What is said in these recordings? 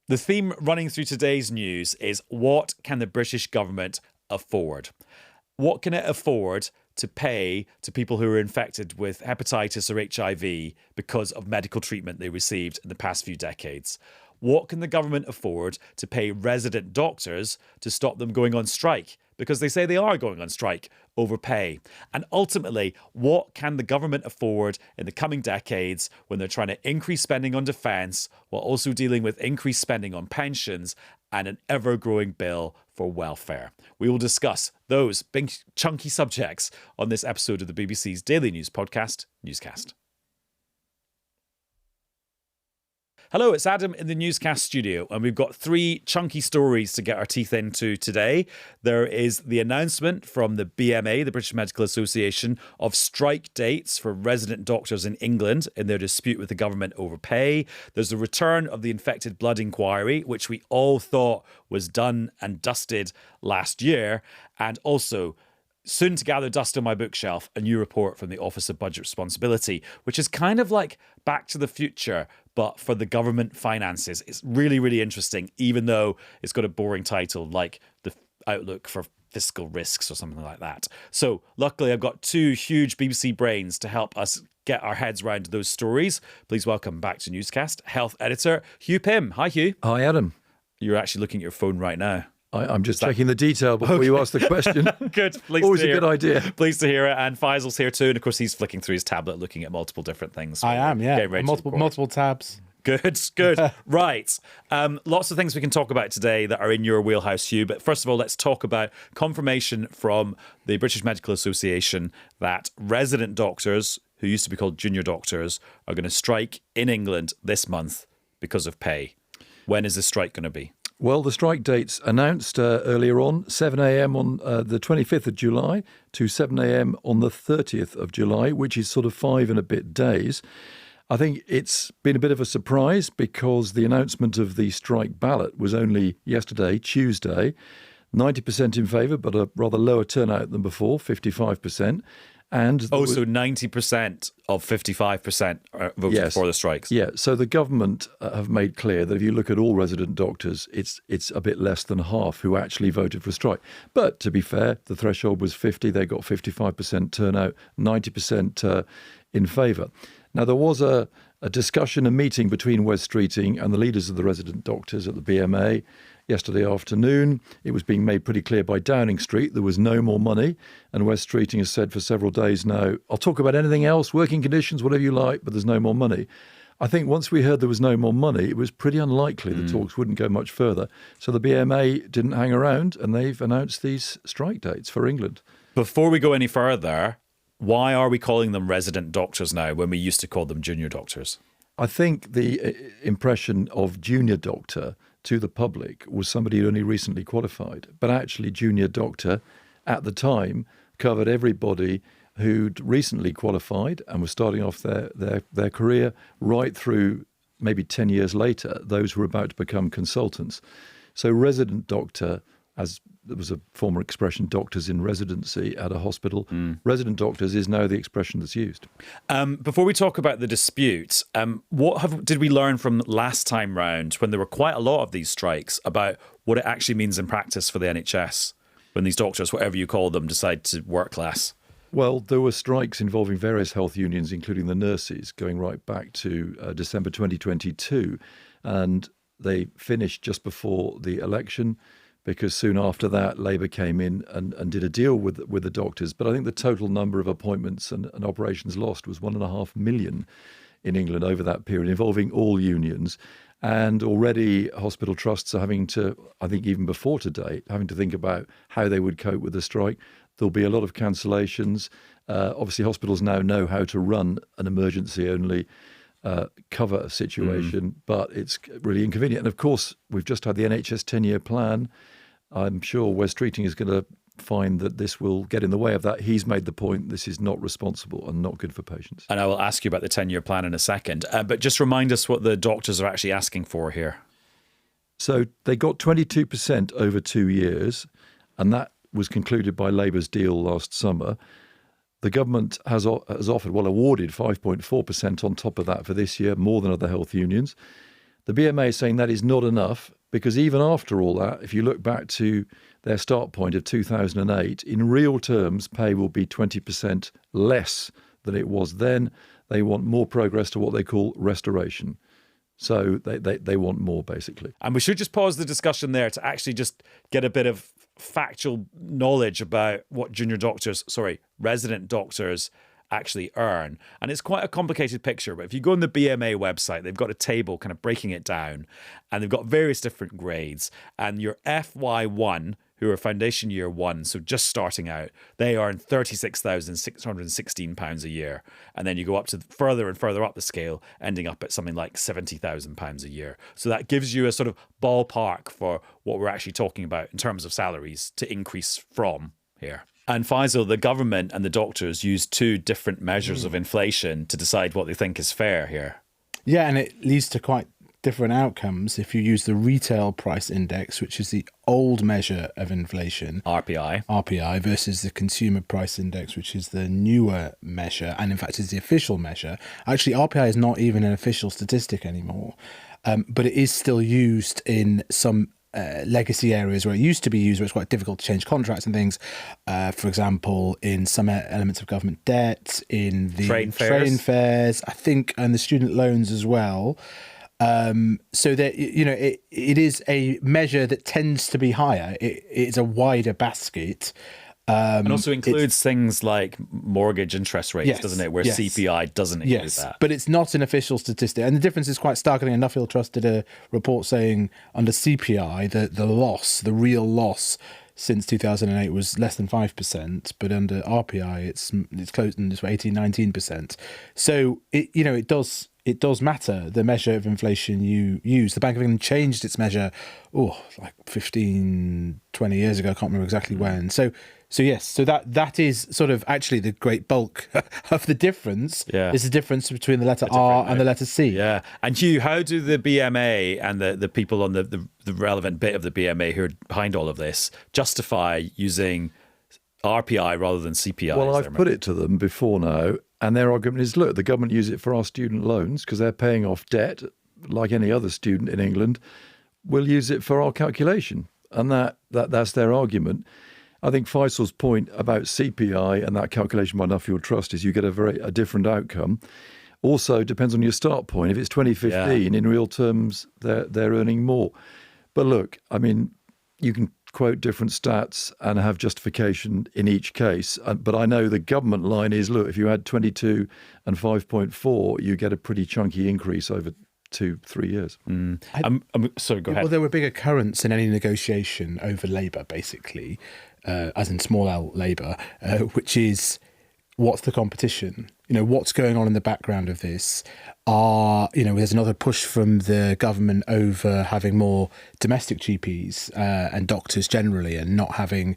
The theme running through today's news is, what can the British government afford? What can it afford to pay to people who are infected with hepatitis or HIV because of medical treatment they received in the past few decades? What can the government afford to pay resident doctors to stop them going on strike? Because they say they are going on strike over pay. And ultimately, what can the government afford in the coming decades when they're trying to increase spending on defence while also dealing with increased spending on pensions and an ever-growing bill for welfare? We will discuss those big chunky subjects on this episode of the BBC's daily news podcast, Newscast. Hello, it's Adam in the Newscast studio, and we've got three chunky stories to get our teeth into today. There is the announcement from the BMA, the British Medical Association, of strike dates for resident doctors in England in their dispute with the government over pay. There's the return of the infected blood inquiry, which we all thought was done and dusted last year, and also, soon to gather dust on my bookshelf, a new report from the Office of Budget Responsibility, which is kind of like Back to the Future, but for the government finances. It's really, really interesting, even though it's got a boring title like The Outlook for Fiscal Risks or something like that. So luckily, I've got two huge BBC brains to help us get our heads around those stories. Please welcome back to Newscast, health editor Hugh Pym. Hi, Hugh. Hi, Adam. You're actually looking at your phone right now. I'm just checking the detail before you ask the question. Good. Always a good idea. Pleased to hear it. And Faisal's here too. And of course, he's flicking through his tablet, looking at multiple different things. I am, yeah. Multiple tabs. Good. Right. Lots of things we can talk about today that are in your wheelhouse, Hugh. But first of all, let's talk about confirmation from the British Medical Association that resident doctors, who used to be called junior doctors, are going to strike in England this month because of pay. When is the strike going to be? Well, the strike dates announced earlier on, 7 a.m. on the 25th of July to 7 a.m. on the 30th of July, which is sort of 5 and a bit days. I think it's been a bit of a surprise because the announcement of the strike ballot was only yesterday, Tuesday. 90% in favour, but a rather lower turnout than before, 55%. And so 90% of 55% voted for the strikes. Yeah, so the government have made clear that if you look at all resident doctors, it's a bit less than half who actually voted for a strike. But to be fair, the threshold was 50. They got 55% turnout, 90% in favour. Now, there was a discussion, a meeting between Wes Streeting and the leaders of the resident doctors at the BMA yesterday afternoon. It was being made pretty clear by Downing Street there was no more money. And Wes Streeting has said for several days now, I'll talk about anything else, working conditions, whatever you like, but there's no more money. I think once we heard there was no more money, it was pretty unlikely the talks wouldn't go much further. So the BMA didn't hang around and they've announced these strike dates for England. Before we go any further, why are we calling them resident doctors now when we used to call them junior doctors? I think the impression of junior doctor to the public was somebody who only recently qualified. But actually, junior doctor at the time covered everybody who'd recently qualified and was starting off their career right through maybe 10 years later, those who were about to become consultants. So resident doctor, as there was a former expression, doctors in residency at a hospital. Resident doctors is now the expression that's used. Before we talk about the dispute, what did we learn from last time round when there were quite a lot of these strikes about what it actually means in practice for the NHS when these doctors, whatever you call them, decide to work less? Well, there were strikes involving various health unions, including the nurses, going right back to December 2022. And they finished just before the election, because soon after that, Labour came in and did a deal with the doctors. But I think the total number of appointments and operations lost was 1.5 million in England over that period, involving all unions. And already hospital trusts are having to, I think even before today, having to think about how they would cope with the strike. There'll be a lot of cancellations. Obviously, hospitals now know how to run an emergency-only cover situation, but it's really inconvenient. And of course, we've just had the NHS 10-year plan. I'm sure Wes Streeting is going to find that this will get in the way of that. He's made the point this is not responsible and not good for patients. And I will ask you about the 10-year plan in a second. But just remind us what the doctors are actually asking for here. So they got 22% over 2 years, and that was concluded by Labour's deal last summer. The government has awarded 5.4% on top of that for this year, more than other health unions. The BMA is saying that is not enough because even after all that, if you look back to their start point of 2008, in real terms, pay will be 20% less than it was then. They want more progress to what they call restoration. So they want more, basically. And we should just pause the discussion there to actually just get a bit of factual knowledge about what resident doctors actually earn. And it's quite a complicated picture, but if you go on the BMA website, they've got a table kind of breaking it down, and they've got various different grades. And your FY1, who are foundation year 1, so just starting out, they earn £36,616 a year. And then you go up to further and further up the scale, ending up at something like £70,000 a year. So that gives you a sort of ballpark for what we're actually talking about in terms of salaries to increase from here. And Faisal, the government and the doctors use 2 different measures of inflation to decide what they think is fair here. Yeah, and it leads to quite different outcomes if you use the retail price index, which is the old measure of inflation, RPI, versus the consumer price index, which is the newer measure, and in fact is the official measure. Actually, RPI is not even an official statistic anymore, but it is still used in some legacy areas where it used to be used, where it's quite difficult to change contracts and things. For example, in some elements of government debt, in the train fares, I think, and the student loans as well. So that, it is a measure that tends to be higher. It's a wider basket. And also includes things like mortgage interest rates, doesn't it? Where CPI doesn't include that. But it's not an official statistic. And the difference is quite stark. I think Nuffield Trust did a report saying under CPI, the real loss since 2008 was less than 5%, but under RPI, it's close to 18-19%. So it does matter, the measure of inflation you use. The Bank of England changed its measure, like 15, 20 years ago. I can't remember exactly when. So that is sort of actually the great bulk of the difference. Yeah. Is the difference between the letter R and the letter C. Yeah. And Hugh, how do the BMA and the people on the relevant bit of the BMA who are behind all of this justify using RPI rather than CPI? Well, I've put it to them before now, and their argument is, look, the government use it for our student loans because they're paying off debt like any other student in England. We'll use it for our calculation. And that's their argument. I think Faisal's point about CPI and that calculation by Nuffield Trust is you get a different outcome. Also, depends on your start point. If it's 2015, in real terms, they're earning more. But look, I mean, you can quote different stats and have justification in each case. But I know the government line is, look, if you add 22 and 5.4, you get a pretty chunky increase over 2-3 years. Sorry, go ahead. Well, there were bigger currents in any negotiation over Labour, basically, as in small L Labour, which is what's the competition? What's going on in the background of this? There's another push from the government over having more domestic GPs and doctors generally, and not having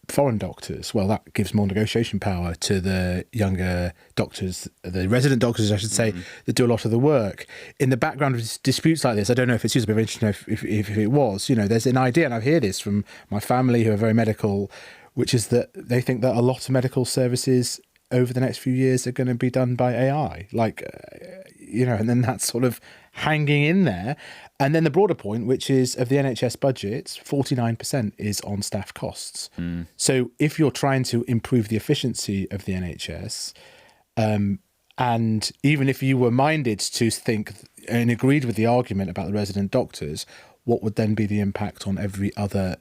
foreign doctors. Well, that gives more negotiation power to the younger doctors, the resident doctors, I should say, that do a lot of the work. In the background of disputes like this, I don't know if it's useful, but interesting if it was, there's an idea, and I hear this from my family who are very medical, which is that they think that a lot of medical services over the next few years are going to be done by AI, and then that's sort of hanging in there. And then the broader point, which is of the NHS budget, 49% is on staff costs. So if you're trying to improve the efficiency of the NHS, and even if you were minded to think and agreed with the argument about the resident doctors, what would then be the impact on every other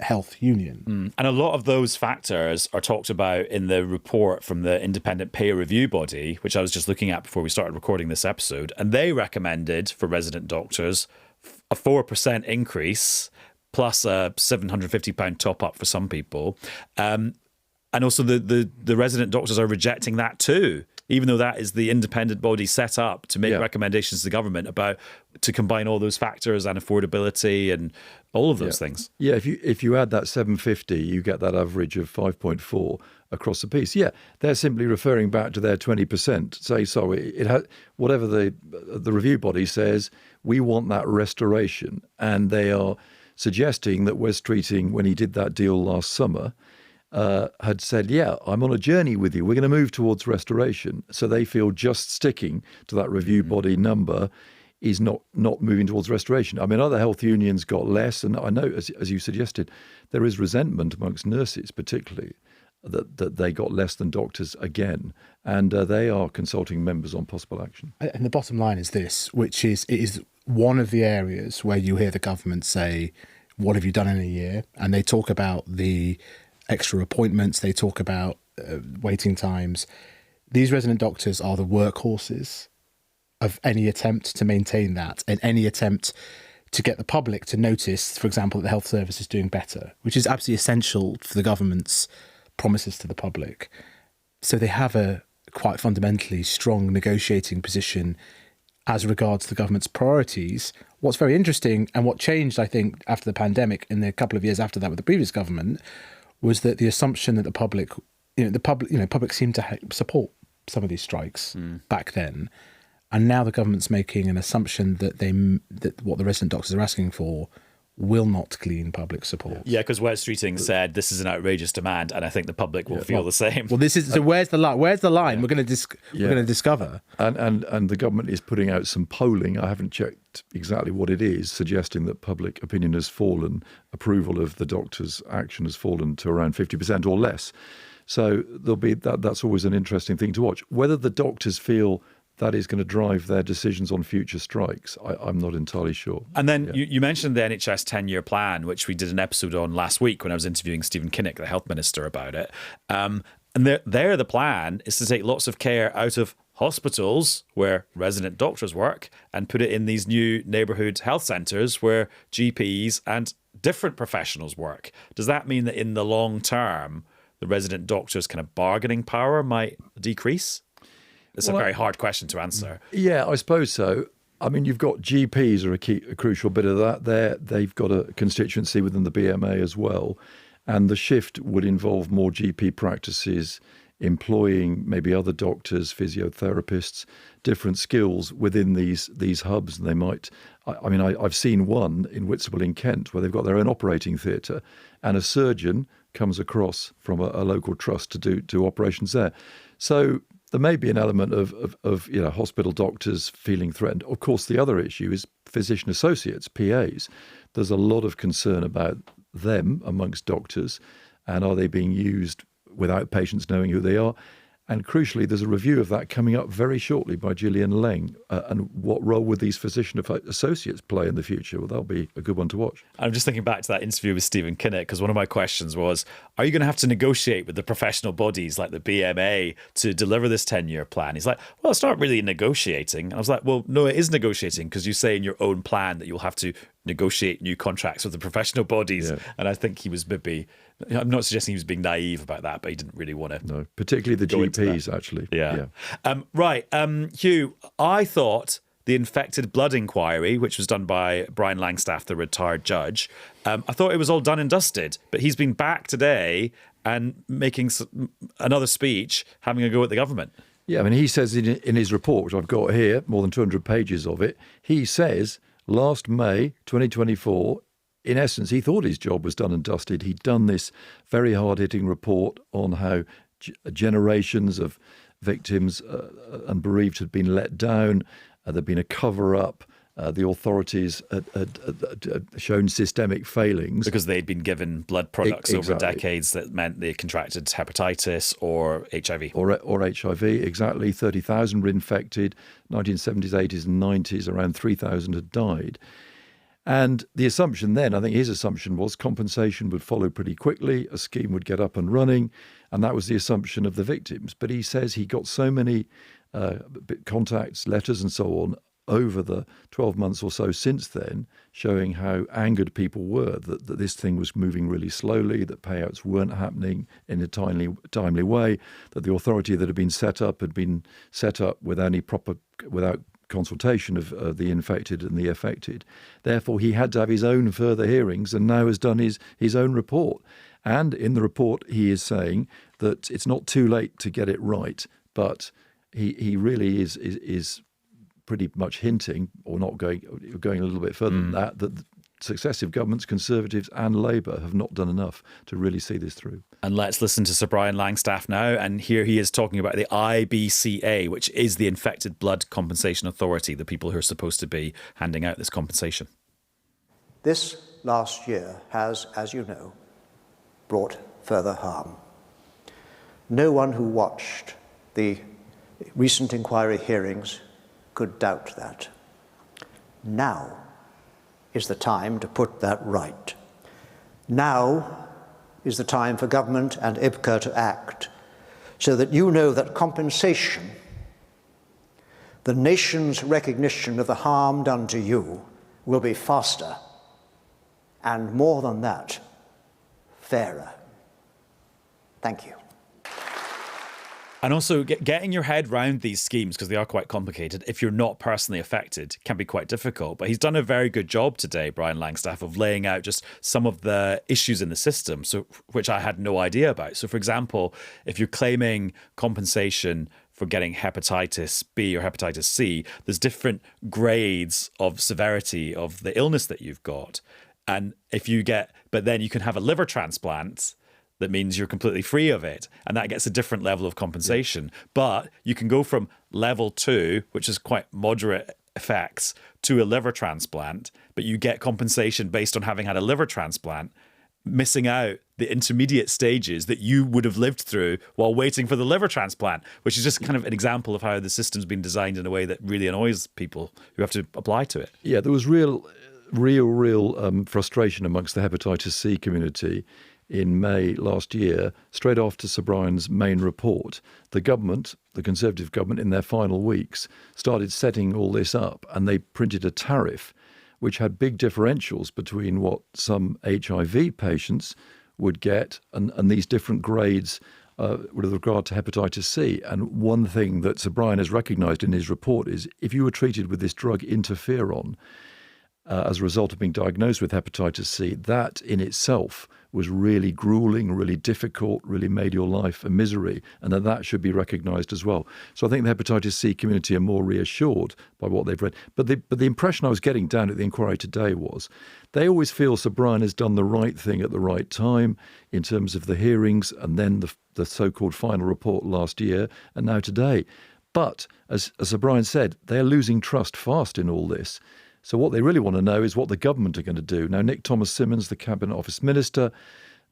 health union? And a lot of those factors are talked about in the report from the independent peer review body, which I was just looking at before we started recording this episode. And they recommended for resident doctors a 4% increase plus a £750 top up for some people. And also the resident doctors are rejecting that too, even though that is the independent body set up to make recommendations to the government to combine all those factors and affordability and all of those things. Yeah, if you add that 750, you get that average of 5.4 across the piece. Yeah, they're simply referring back to their 20%. Say, sorry, whatever the review body says, we want that restoration. And they are suggesting that Wes Streeting, when he did that deal last summer, had said, I'm on a journey with you. We're going to move towards restoration. So they feel just sticking to that review body number is not moving towards restoration. I mean, other health unions got less, and I know, as you suggested, there is resentment amongst nurses, particularly, that they got less than doctors again, and they are consulting members on possible action. And the bottom line is this, which is it is one of the areas where you hear the government say, what have you done in a year? And they talk about the extra appointments, they talk about waiting times. These resident doctors are the workhorses of any attempt to maintain that, and any attempt to get the public to notice, for example, that the health service is doing better, which is absolutely essential for the government's promises to the public. So they have a quite fundamentally strong negotiating position as regards the government's priorities. What's very interesting, and what changed, I think, after the pandemic in the couple of years after that with the previous government, was that the assumption that the public seemed to support some of these strikes back then. And now the government's making an assumption that what the resident doctors are asking for will not glean public support. Yeah, because Wes Streeting said this is an outrageous demand, and I think the public will feel the same. Well, this is so. Where's the line? Where's the line? We're going to discover. And the government is putting out some polling. I haven't checked exactly what it is, suggesting that public opinion has fallen, approval of the doctors' action has fallen to around 50% or less. So there'll be that's always an interesting thing to watch. Whether the doctors feel that is going to drive their decisions on future strikes, I'm not entirely sure. And then you mentioned the NHS 10-year plan, which we did an episode on last week when I was interviewing Stephen Kinnock, the health minister, about it. And there the plan is to take lots of care out of hospitals where resident doctors work and put it in these new neighbourhood health centres where GPs and different professionals work. Does that mean that in the long term, the resident doctors' kind of bargaining power might decrease? It's a very hard question to answer. Yeah, I suppose so. I mean, you've got GPs are a crucial bit of that. They've got a constituency within the BMA as well. And the shift would involve more GP practices employing maybe other doctors, physiotherapists, different skills within these hubs. And they might, I've seen one in Whitstable in Kent where they've got their own operating theatre, and a surgeon comes across from a local trust to do operations there. So there may be an element of hospital doctors feeling threatened. Of course, the other issue is physician associates, PAs. There's a lot of concern about them amongst doctors, and are they being used without patients knowing who they are? And crucially, there's a review of that coming up very shortly by Gillian Leng. And what role would these physician associates play in the future? Well, that'll be a good one to watch. I'm just thinking back to that interview with Stephen Kinnock, because one of my questions was, are you going to have to negotiate with the professional bodies like the BMA to deliver this 10-year plan? He's like, well, it's not really negotiating. And I was like, well, no, it is negotiating, because you say in your own plan that you'll have to negotiate new contracts with the professional bodies. Yeah. And I think he was maybe, I'm not suggesting he was being naive about that, but he didn't really want to. No, particularly the GPs, actually. Yeah. Right. Hugh, I thought the infected blood inquiry, which was done by Brian Langstaff, the retired judge, I thought it was all done and dusted. But he's been back today and making another speech, having a go at the government. Yeah, I mean, he says in his report, which I've got here, more than 200 pages of it, he says last May 2024, in essence, he thought his job was done and dusted. He'd done this very hard-hitting report on how generations of victims and bereaved had been let down. There'd been a cover-up. The authorities had shown systemic failings. Because they'd been given blood products over decades that meant they contracted hepatitis or HIV. Or HIV, exactly. 30,000 were infected. 1970s, 80s and 90s, around 3,000 had died. And the assumption then, I think his assumption was compensation would follow pretty quickly, a scheme would get up and running, and that was the assumption of the victims. But he says he got so many contacts, letters and so on over the 12 months or so since then, showing how angered people were that this thing was moving really slowly, that payouts weren't happening in a timely way, that the authority that had been set up without consultation of the infected and the affected. Therefore, he had to have his own further hearings, and now has done his own report. And in the report, he is saying that it's not too late to get it right, but he really is pretty much hinting, or not going a little bit further than that successive governments, Conservatives and Labour, have not done enough to really see this through. And let's listen to Sir Brian Langstaff now. And here he is talking about the IBCA, which is the Infected Blood Compensation Authority, the people who are supposed to be handing out this compensation. This last year has, as you know, brought further harm. No one who watched the recent inquiry hearings could doubt that. Now is the time to put that right. Now is the time for government and IBCA to act so that you know that compensation, the nation's recognition of the harm done to you, will be faster and, more than that, fairer. Thank you. And also, getting your head round these schemes, because they are quite complicated, if you're not personally affected, can be quite difficult. But he's done a very good job today, Brian Langstaff, of laying out just some of the issues in the system, so which I had no idea about. So, for example, if you're claiming compensation for getting hepatitis B or hepatitis C, there's different grades of severity of the illness that you've got. And but then you can have a liver transplant that means you're completely free of it. And that gets a different level of compensation. Yeah. But you can go from level 2, which is quite moderate effects, to a liver transplant, but you get compensation based on having had a liver transplant, missing out the intermediate stages that you would have lived through while waiting for the liver transplant, which is just kind of an example of how the system's been designed in a way that really annoys people who have to apply to it. Yeah, there was real frustration amongst the hepatitis C community in May last year, straight after Sir Brian's main report. The government, the Conservative government, in their final weeks, started setting all this up, and they printed a tariff which had big differentials between what some HIV patients would get and these different grades with regard to hepatitis C. And one thing that Sir Brian has recognised in his report is if you were treated with this drug interferon as a result of being diagnosed with hepatitis C, that in itself was really grueling, really difficult, really made your life a misery, and that should be recognised as well. So I think the hepatitis C community are more reassured by what they've read. But the impression I was getting down at the inquiry today was they always feel Sir Brian has done the right thing at the right time in terms of the hearings and then the so-called final report last year and now today. But as Sir Brian said, they're losing trust fast in all this. So what they really want to know is what the government are going to do. Now, Nick Thomas-Symonds, the Cabinet Office Minister,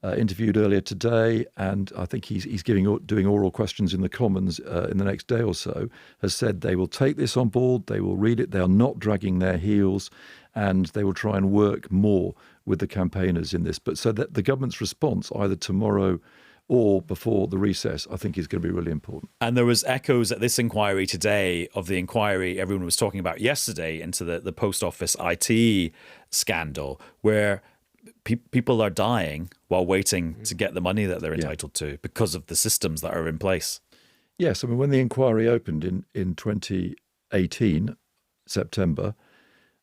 interviewed earlier today, and I think he's doing oral questions in the Commons in the next day or so, has said they will take this on board, they will read it, they are not dragging their heels, and they will try and work more with the campaigners in this. But so that the government's response, either tomorrow or before the recess, I think is going to be really important. And there was echoes at this inquiry today of the inquiry everyone was talking about yesterday into the post office IT scandal, where people are dying while waiting to get the money that they're entitled to because of the systems that are in place. Yes, I mean, when the inquiry opened in 2018, September,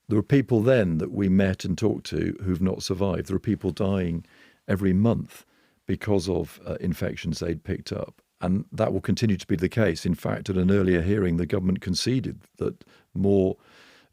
there were people then that we met and talked to who've not survived. There are people dying every month because of infections they'd picked up. And that will continue to be the case. In fact, at an earlier hearing, the government conceded that more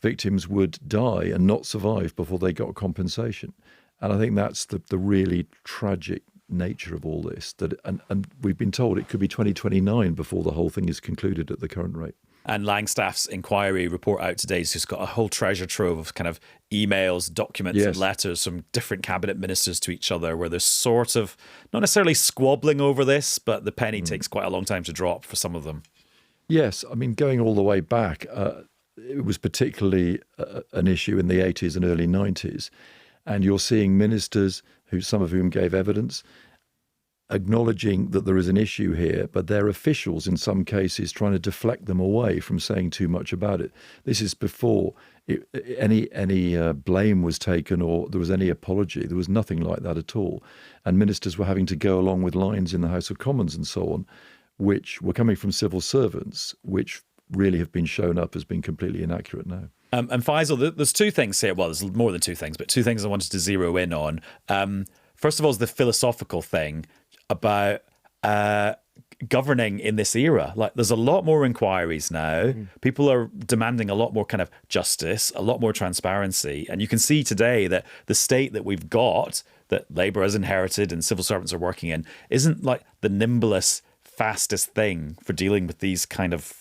victims would die and not survive before they got compensation. And I think that's the really tragic nature of all this. And we've been told it could be 2029 before the whole thing is concluded at the current rate. And Langstaff's inquiry report out today has just got a whole treasure trove of kind of emails, documents and letters from different cabinet ministers to each other, where there's sort of not necessarily squabbling over this, but the penny takes quite a long time to drop for some of them. Yes, I mean, going all the way back, it was particularly an issue in the 80s and early 90s. And you're seeing ministers, some of whom gave evidence, acknowledging that there is an issue here, but their officials in some cases trying to deflect them away from saying too much about it. This is before any blame was taken or there was any apology. There was nothing like that at all. And ministers were having to go along with lines in the House of Commons and so on, which were coming from civil servants, which really have been shown up as being completely inaccurate now. And Faisal, there's two things here. Well, there's more than two things, but two things I wanted to zero in on. First of all is the philosophical thing about governing in this era. Like, there's a lot more inquiries now. People are demanding a lot more kind of justice, a lot more transparency. And you can see today that the state that we've got, that Labour has inherited and civil servants are working in, isn't like the nimblest, fastest thing for dealing with these kind of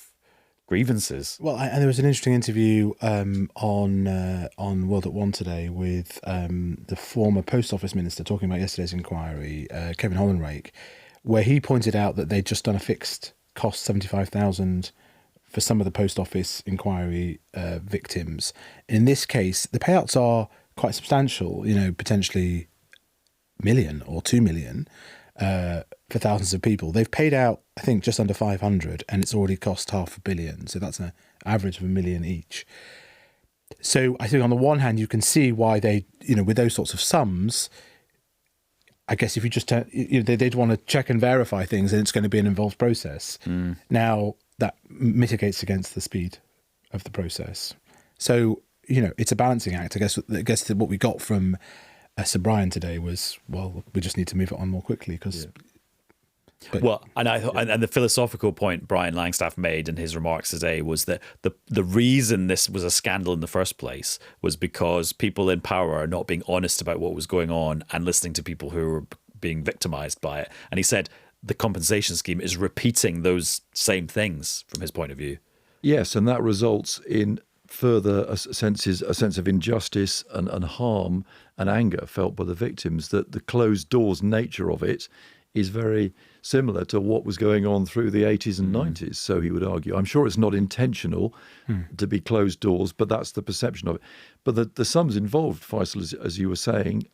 grievances. Well, and there was an interesting interview on World at One today with the former Post Office Minister talking about yesterday's inquiry, Kevin Hollenrake, where he pointed out that they'd just done a fixed cost, 75,000 for some of the Post Office inquiry victims. In this case, the payouts are quite substantial, potentially $1 million or $2 million for thousands of people. They've paid out, I think, just under 500, and it's already cost $500 million. So that's an average of $1 million each. So I think on the one hand, you can see why they, with those sorts of sums, I guess if you just they'd want to check and verify things, and it's going to be an involved process. Now that mitigates against the speed of the process. So it's a balancing act. I guess what we got from Sir Brian today was, well, we just need to move it on more quickly because. Yeah. And the philosophical point Brian Langstaff made in his remarks today was that the reason this was a scandal in the first place was because people in power are not being honest about what was going on and listening to people who were being victimized by it. And he said the compensation scheme is repeating those same things from his point of view. Yes, and that results in further a sense of injustice and harm and anger felt by the victims, that the closed doors nature of it is very similar to what was going on through the 80s and 90s, so he would argue. I'm sure it's not intentional to be closed doors, but that's the perception of it. But the sums involved, Faisal, as you were saying,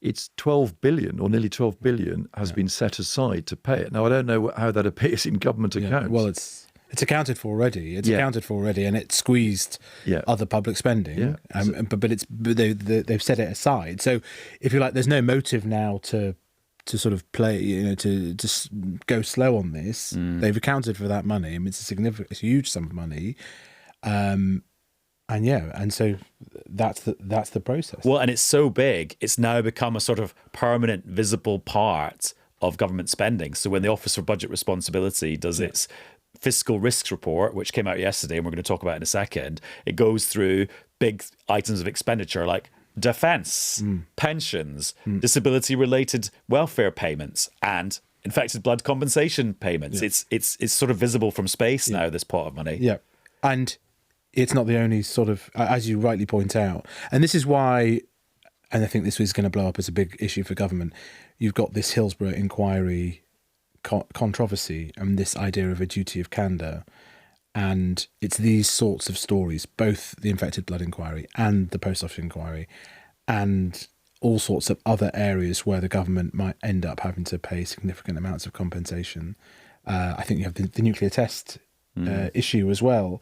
it's 12 billion or nearly 12 billion has been set aside to pay it. Now, I don't know how that appears in government accounts. Well, it's accounted for already. Accounted for already, and it squeezed other public spending. But they've set it aside. So, if you like, there's no motive now to sort of play, to just go slow on this. They've accounted for that money. I mean, it's a huge sum of money, and so that's the process. Well, and it's so big, it's now become a sort of permanent, visible part of government spending. So when the Office for Budget Responsibility does its fiscal risks report, which came out yesterday, and we're going to talk about in a second, it goes through big items of expenditure like defence, pensions, disability-related welfare payments, and infected blood compensation payments. It's sort of visible from space now, this pot of money. Yeah, and it's not the only sort of, as you rightly point out, and this is why, and I think this is going to blow up as a big issue for government, you've got this Hillsborough inquiry controversy and this idea of a duty of candour. And it's these sorts of stories, both the infected blood inquiry and the Post Office inquiry, and all sorts of other areas where the government might end up having to pay significant amounts of compensation. I think you have the nuclear test issue as well.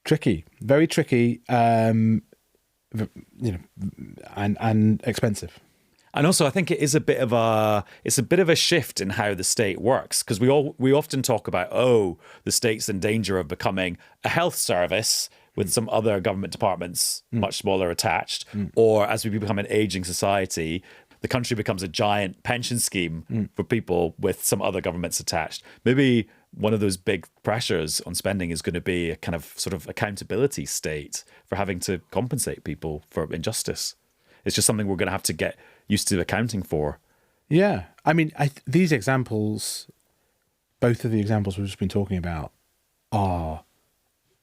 Tricky, very tricky, and expensive. And also, I think it is a bit of a shift in how the state works, because we often talk about, the state's in danger of becoming a health service with some other government departments much smaller attached, or as we become an aging society, the country becomes a giant pension scheme for people with some other governments attached. Maybe one of those big pressures on spending is going to be a kind of sort of accountability state for having to compensate people for injustice. It's just something we're going to have to get used to accounting for. Yeah. I mean, these examples, both of the examples we've just been talking about, are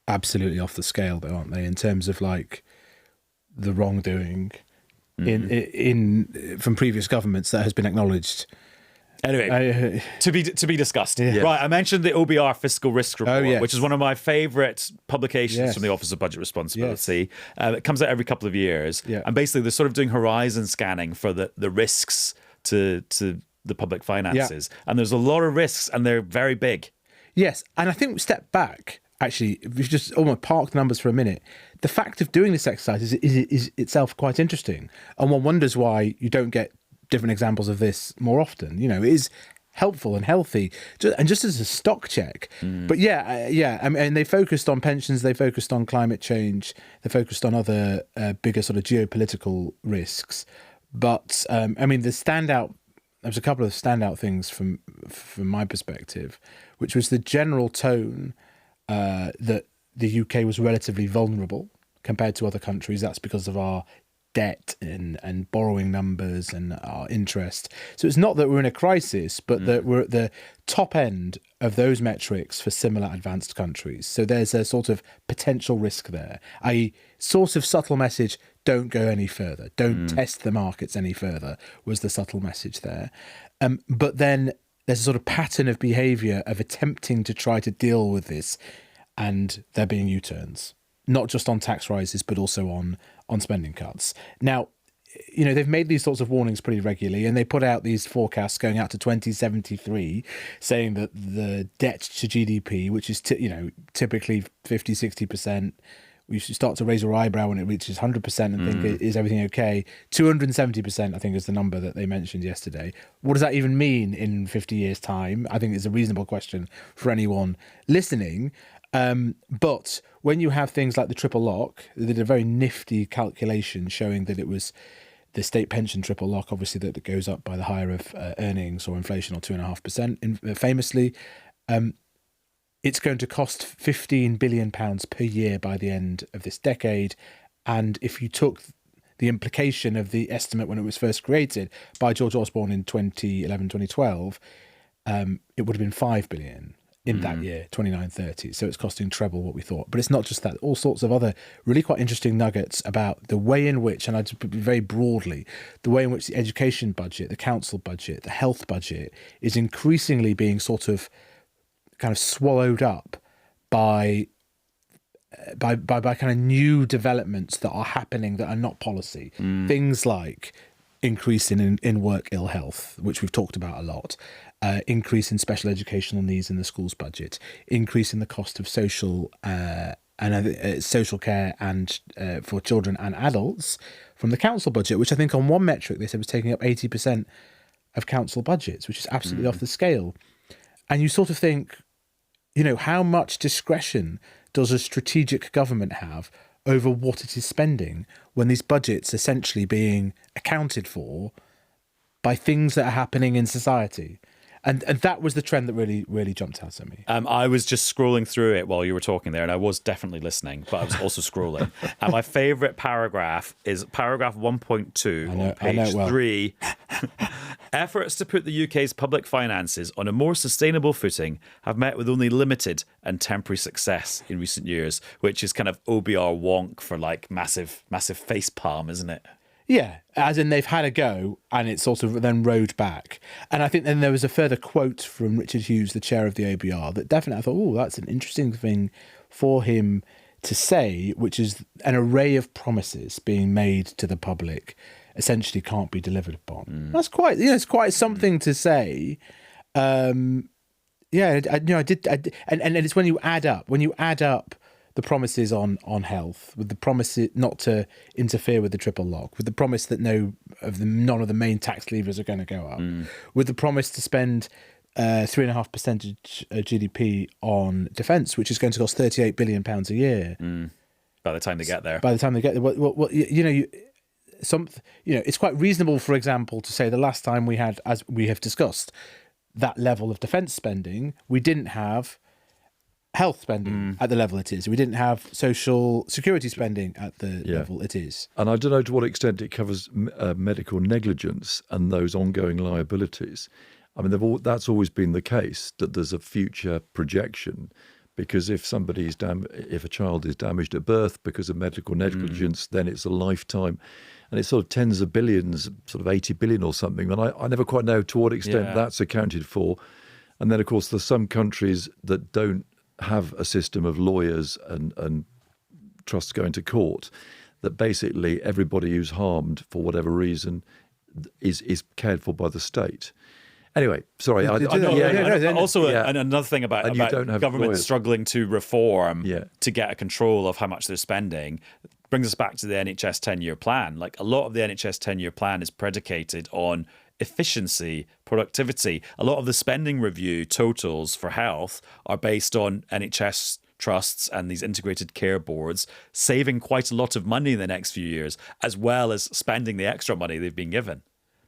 absolutely off the scale, though, aren't they? In terms of like the wrongdoing in from previous governments that has been acknowledged. Anyway, to be discussed. Yeah. Right, I mentioned the OBR Fiscal Risk Report, which is one of my favourite publications from the Office of Budget Responsibility. It comes out every couple of years. Yeah. And basically they're sort of doing horizon scanning for the risks to the public finances. Yeah. And there's a lot of risks, and they're very big. Yes, and I think we step back, actually, if you just almost park the numbers for a minute, the fact of doing this exercise is itself quite interesting. And one wonders why you don't get different examples of this more often. It is helpful and healthy, and just as a stock check. But I mean, they focused on pensions, they focused on climate change, they focused on other bigger sort of geopolitical risks. But I mean, the standout was a couple of standout things from my perspective, which was the general tone that the UK was relatively vulnerable compared to other countries. That's because of our debt and borrowing numbers and our interest. So it's not that we're in a crisis, but that we're at the top end of those metrics for similar advanced countries. So there's a sort of potential risk there, i.e. sort of subtle message, don't go any further, don't test the markets any further, was the subtle message there. But then there's a sort of pattern of behaviour of attempting to try to deal with this, and there being U-turns, not just on tax rises, but also on spending cuts. Now, they've made these sorts of warnings pretty regularly, and they put out these forecasts going out to 2073, saying that the debt to GDP, which is typically 50-60%, we should start to raise your eyebrow when it reaches 100% and think, is everything okay? 270%, I think, is the number that they mentioned yesterday. What does that even mean in 50 years' time? I think it's a reasonable question for anyone listening. But when you have things like the triple lock, they did a very nifty calculation showing that it was the state pension triple lock, obviously, that goes up by the higher of earnings or inflation, or 2.5%, famously. It's going to cost £15 billion per year by the end of this decade. And if you took the implication of the estimate when it was first created by George Osborne in 2011, 2012, it would have been £5 billion in that year, 29-30. So it's costing treble what we thought. But it's not just that. All sorts of other really quite interesting nuggets about the way in which, and I'd put it very broadly, the way in which the education budget, the council budget, the health budget is increasingly being sort of kind of swallowed up by kind of new developments that are happening that are not policy. Things like increase in work ill health, which we've talked about a lot, increase in special educational needs in the schools budget, increase in the cost of social social care and for children and adults from the council budget, which I think on one metric they said was taking up 80% of council budgets, which is absolutely off the scale. And you sort of think, how much discretion does a strategic government have over what it is spending when these budgets are essentially being accounted for by things that are happening in society? And that was the trend that really, really jumped out at me. I was just scrolling through it while you were talking there, and I was definitely listening, but I was also scrolling. And my favourite paragraph is paragraph 1.2 on page 3. Efforts to put the UK's public finances on a more sustainable footing have met with only limited and temporary success in recent years, which is kind of OBR wonk for like massive face palm, isn't it? Yeah, as in they've had a go and it's sort of then rode back. And I think then there was a further quote from Richard Hughes, the chair of the OBR, that definitely I thought, that's an interesting thing for him to say, which is an array of promises being made to the public essentially can't be delivered upon. That's quite, it's quite something to say. And it's when you add up the promises on health, with the promise not to interfere with the triple lock, with the promise that none of the main tax levers are going to go up, with the promise to spend 3.5% of GDP on defence, which is going to cost £38 billion a year. By the time they get there. It's quite reasonable, for example, to say the last time we had, as we have discussed, that level of defence spending, we didn't have health spending at the level it is. We didn't have social security spending at the level it is. And I don't know to what extent it covers medical negligence and those ongoing liabilities. I mean, that's always been the case, that there's a future projection, because if a child is damaged at birth because of medical negligence, then it's a lifetime. And it's sort of tens of billions, sort of 80 billion or something. And I never quite know to what extent that's accounted for. And then, of course, there's some countries that don't have a system of lawyers and trusts going to court, that basically everybody who's harmed for whatever reason is cared for by the state. Anyway, sorry. Another thing about government lawyers struggling to reform to get a control of how much they're spending brings us back to the NHS 10-year plan. Like, a lot of the NHS 10-year plan is predicated on efficiency, productivity. A lot of the spending review totals for health are based on NHS trusts and these integrated care boards saving quite a lot of money in the next few years, as well as spending the extra money they've been given.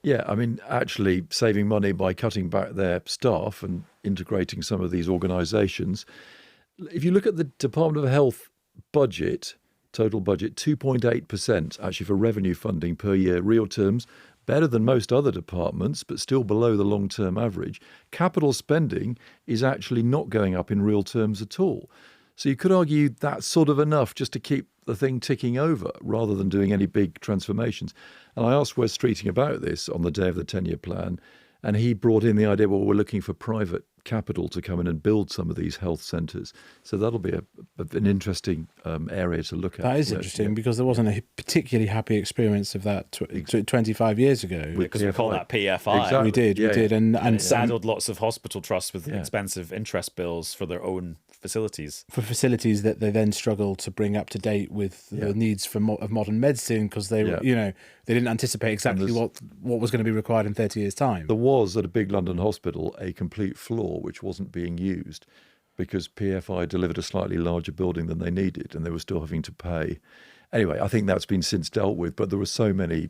Yeah, I mean, actually saving money by cutting back their staff and integrating some of these organisations. If you look at the Department of Health budget, total budget, 2.8% actually for revenue funding per year, real terms, better than most other departments, but still below the long-term average. Capital spending is actually not going up in real terms at all. So you could argue that's sort of enough just to keep the thing ticking over rather than doing any big transformations. And I asked Wes Streeting about this on the day of the 10-year plan, and he brought in the idea, well, we're looking for private capital to come in and build some of these health centres. So that'll be an interesting area to look at. That is interesting because there wasn't a particularly happy experience of that 25 years ago. Because we call that PFI. Exactly. We did. And saddled lots of hospital trusts with expensive interest bills for their own facilities. For facilities that they then struggled to bring up to date with the needs of modern medicine because they were, they didn't anticipate exactly what was going to be required in 30 years' time. There was, at a big London hospital, a complete floor which wasn't being used because PFI delivered a slightly larger building than they needed and they were still having to pay. Anyway, I think that's been since dealt with, but there were so many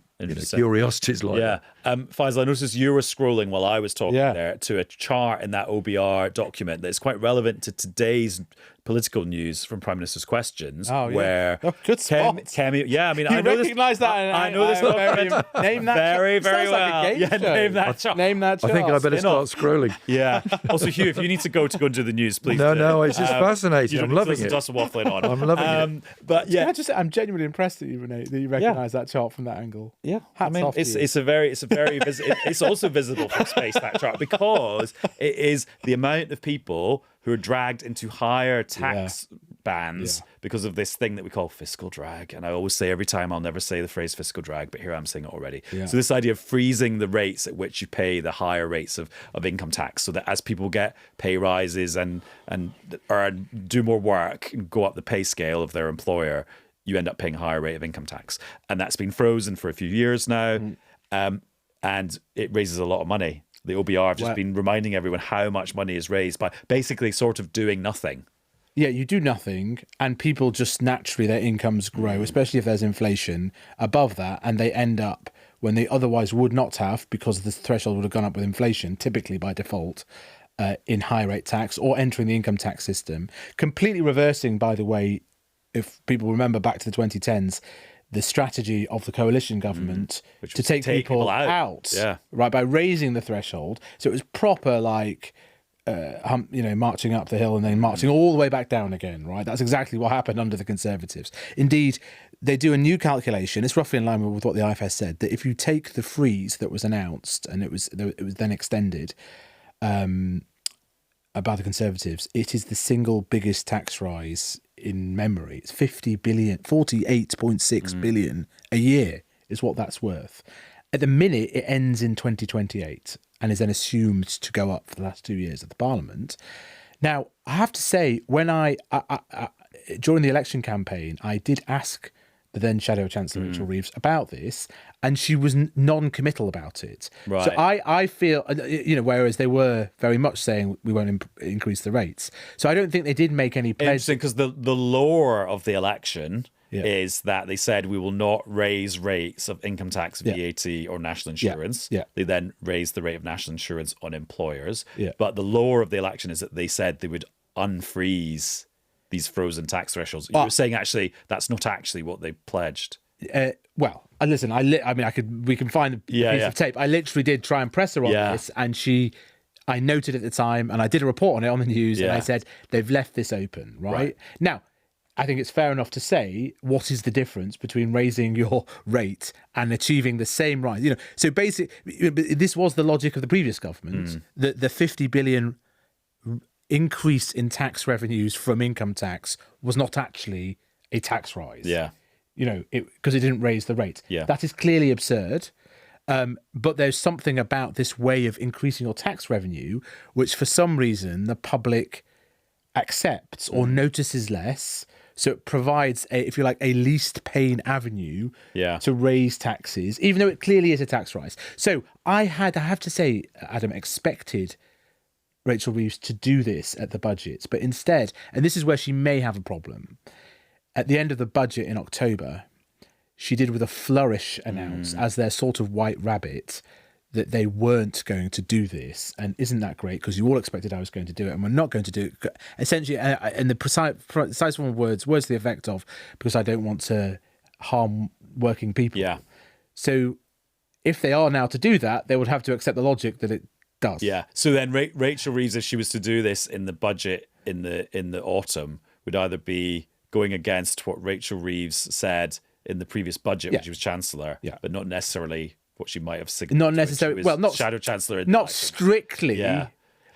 curiosities like that. Faisal, I noticed you were scrolling while I was talking there to a chart in that OBR document that's quite relevant to today's political news from Prime Minister's Questions. Where good spot. I mean, you I know recognise that. I know this document. Name that very, very well. Like a game show. Name that chart. Name that chart. I think I better start scrolling. Yeah. Also, Hugh, if you need to go and do the news, please. No, it's just fascinating. I'm loving it. Just waffling on. I'm loving it. But yeah, I'm genuinely impressed that you recognise that chart from that angle. Yeah, Hats off to you. It's also visible from space, that chart, because it is the amount of people who are dragged into higher tax bands because of this thing that we call fiscal drag. And I always say every time, I'll never say the phrase fiscal drag, but here I'm saying it already. Yeah. So this idea of freezing the rates at which you pay the higher rates of income tax, so that as people get pay rises and do more work and go up the pay scale of their employer, you end up paying a higher rate of income tax. And that's been frozen for a few years now. And it raises a lot of money. The OBR have just been reminding everyone how much money is raised by basically sort of doing nothing. Yeah, you do nothing and people just naturally, their incomes grow, especially if there's inflation above that, and they end up when they otherwise would not have, because the threshold would have gone up with inflation, typically by default, in high rate tax or entering the income tax system. Completely reversing, by the way, if people remember back to the 2010s, the strategy of the coalition government to take people out, right, by raising the threshold. So it was proper marching up the hill and then marching all the way back down again, right? That's exactly what happened under the Conservatives. Indeed, they do a new calculation. It's roughly in line with what the IFS said, that if you take the freeze that was announced and it was then extended by the Conservatives, it is the single biggest tax rise in memory. It's 48.6 billion a year is what that's worth. At the minute, it ends in 2028 and is then assumed to go up for the last 2 years of the Parliament. Now, I have to say, when I during the election campaign, I did ask the then Shadow Chancellor Rachel Reeves about this, and she was non-committal about it. Right. So I feel, whereas they were very much saying we won't increase the rates. So I don't think they did make any pledge. Interesting, because the lore of the election is that they said we will not raise rates of income tax, VAT, or national insurance. They then raised the rate of national insurance on employers. But the lore of the election is that they said they would unfreeze these frozen tax thresholds. You were saying actually that's not actually what they pledged. Well, listen, we can find a piece of tape. I literally did try and press her on this, and I noted at the time, and I did a report on it on the news, and I said they've left this open, right? Now, I think it's fair enough to say, what is the difference between raising your rate and achieving the same rise? So basically, this was the logic of the previous government, that the 50 billion increase in tax revenues from income tax was not actually a tax rise. Because it didn't raise the rate. That is clearly absurd. But there's something about this way of increasing your tax revenue, which for some reason the public accepts or notices less. So it provides a least pain avenue to raise taxes, even though it clearly is a tax rise. So I have to say, Adam, expected Rachel Reeves to do this at the budget, but instead, and this is where she may have a problem, at the end of the budget in October, she did with a flourish announce as their sort of white rabbit that they weren't going to do this, and isn't that great? Because you all expected I was going to do it, and we're not going to do it. Essentially, and the precise words to the effect of, because I don't want to harm working people. Yeah. So if they are now to do that, they would have to accept the logic that it does. Yeah. So then Rachel Reeves, if she was to do this in the budget in the autumn, would either be going against what Rachel Reeves said in the previous budget when she was Chancellor, but not necessarily what she might have signalled. Not necessarily. Well, not Shadow Chancellor. Not strictly. Yeah.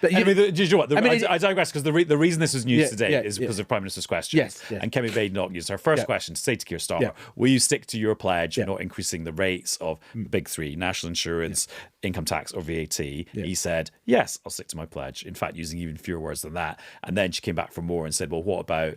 But do you know what? I digress, because the reason this was news today is because of Prime Minister's question. Yes. And Kemi Badenoch used her first question to say to Keir Starmer, will you stick to your pledge of not increasing the rates of the big three, national insurance, income tax or VAT? He said, yes, I'll stick to my pledge. In fact, using even fewer words than that. And then she came back for more and said, well, what about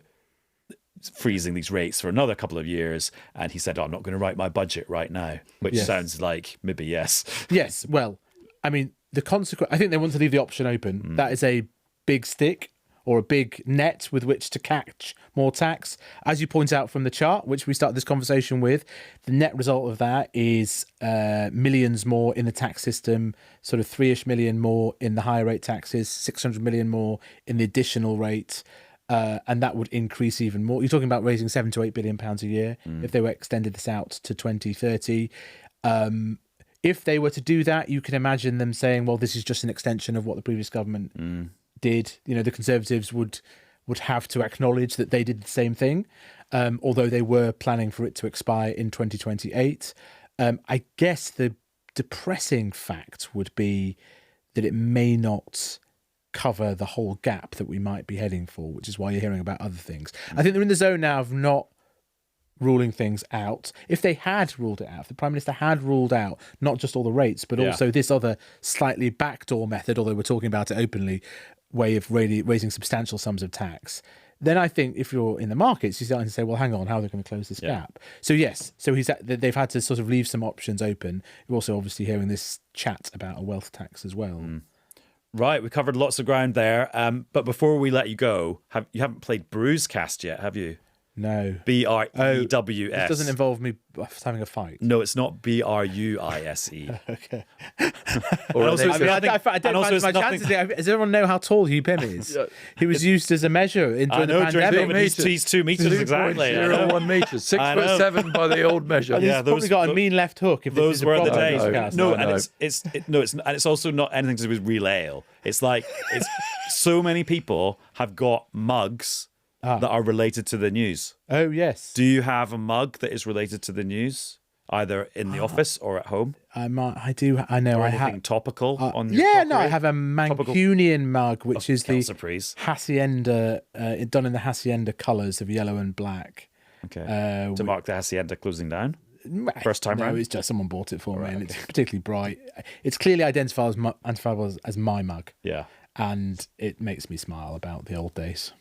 freezing these rates for another couple of years? And he said, I'm not going to write my budget right now, which sounds like maybe yes. Yes. Well, I mean, the consequence, I think they want to leave the option open. That is a big stick or a big net with which to catch more tax. As you point out from the chart, which we started this conversation with, the net result of that is millions more in the tax system, sort of 3-ish million more in the higher rate taxes, 600 million more in the additional rate. And that would increase even more. You're talking about raising £7 to £8 billion a year if they were extended this out to 2030. If they were to do that, you can imagine them saying, well, this is just an extension of what the previous government did. You know, the Conservatives would have to acknowledge that they did the same thing, although they were planning for it to expire in 2028. I guess the depressing fact would be that it may not cover the whole gap that we might be heading for, which is why you're hearing about other things. I think they're in the zone now of not ruling things out. If they had ruled it out, if the Prime Minister had ruled out not just all the rates, but also this other slightly backdoor method, although we're talking about it openly, way of raising substantial sums of tax, then I think if you're in the markets, you're starting to say, well, hang on, how are they going to close this gap? So yes, they've had to sort of leave some options open. You're also obviously hearing this chat about a wealth tax as well. Right, we covered lots of ground there. But before we let you go, you haven't played Bruisecast yet, have you? No. BREWS. This doesn't involve me having a fight. No, it's not BRUISE. Okay. Does everyone know how tall Hugh Pym is? He was used as a measure during the pandemic. He's 2 meters exactly. 1 meter, 6'7" by the old measure. He's probably got a mean left hook. If those were the days. No, it's also not anything to do with real ale. It's like so many people have got mugs that are related to the news. Oh, yes. Do you have a mug that is related to the news, either in the office or at home? I do. I know. Or I anything have topical on your crockery? I have a Mancunian mug, which is the Surprise. Hacienda, done in the Hacienda colours of yellow and black. Okay. To mark the Hacienda closing down? First time round? No, it's just someone bought it for me, and it's particularly bright. It's clearly identifiable as my mug. Yeah. And it makes me smile about the old days.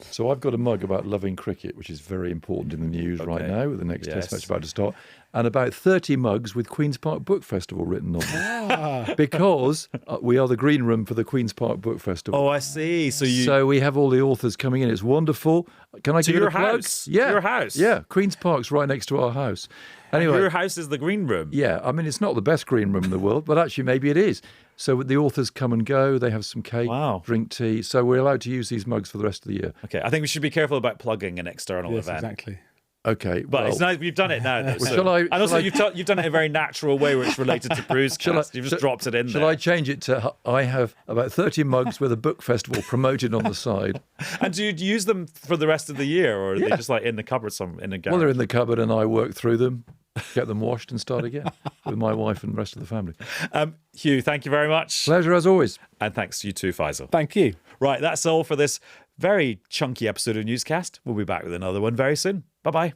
So I've got a mug about loving cricket, which is very important in the news right now, with the next test match about to start, and about 30 mugs with Queen's Park Book Festival written on them. Because we are the green room for the Queen's Park Book Festival. Oh, I see. So we have all the authors coming in. It's wonderful. Can I give your it a plug? house? Yeah. Your house? Yeah. Queen's Park's right next to our house. Anyway, your house is the green room? Yeah. I mean, it's not the best green room in the world, but actually maybe it is. So the authors come and go. They have some cake, drink tea. So we're allowed to use these mugs for the rest of the year. Okay. I think we should be careful about plugging an external event. Exactly. Okay, but it's nice you've done it now. And also, you've done it in a very natural way, where it's related to Bruisecast. You've just dropped it in there. Shall I change it to? I have about 30 mugs with a book festival promoted on the side. And do you use them for the rest of the year, or are they just like in the cupboard, in a garage? Well, they're in the cupboard, and I work through them, get them washed, and start again with my wife and the rest of the family. Hugh, thank you very much. Pleasure as always. And thanks to you too, Faisal. Thank you. Right, that's all for this very chunky episode of Newscast. We'll be back with another one very soon. Bye-bye.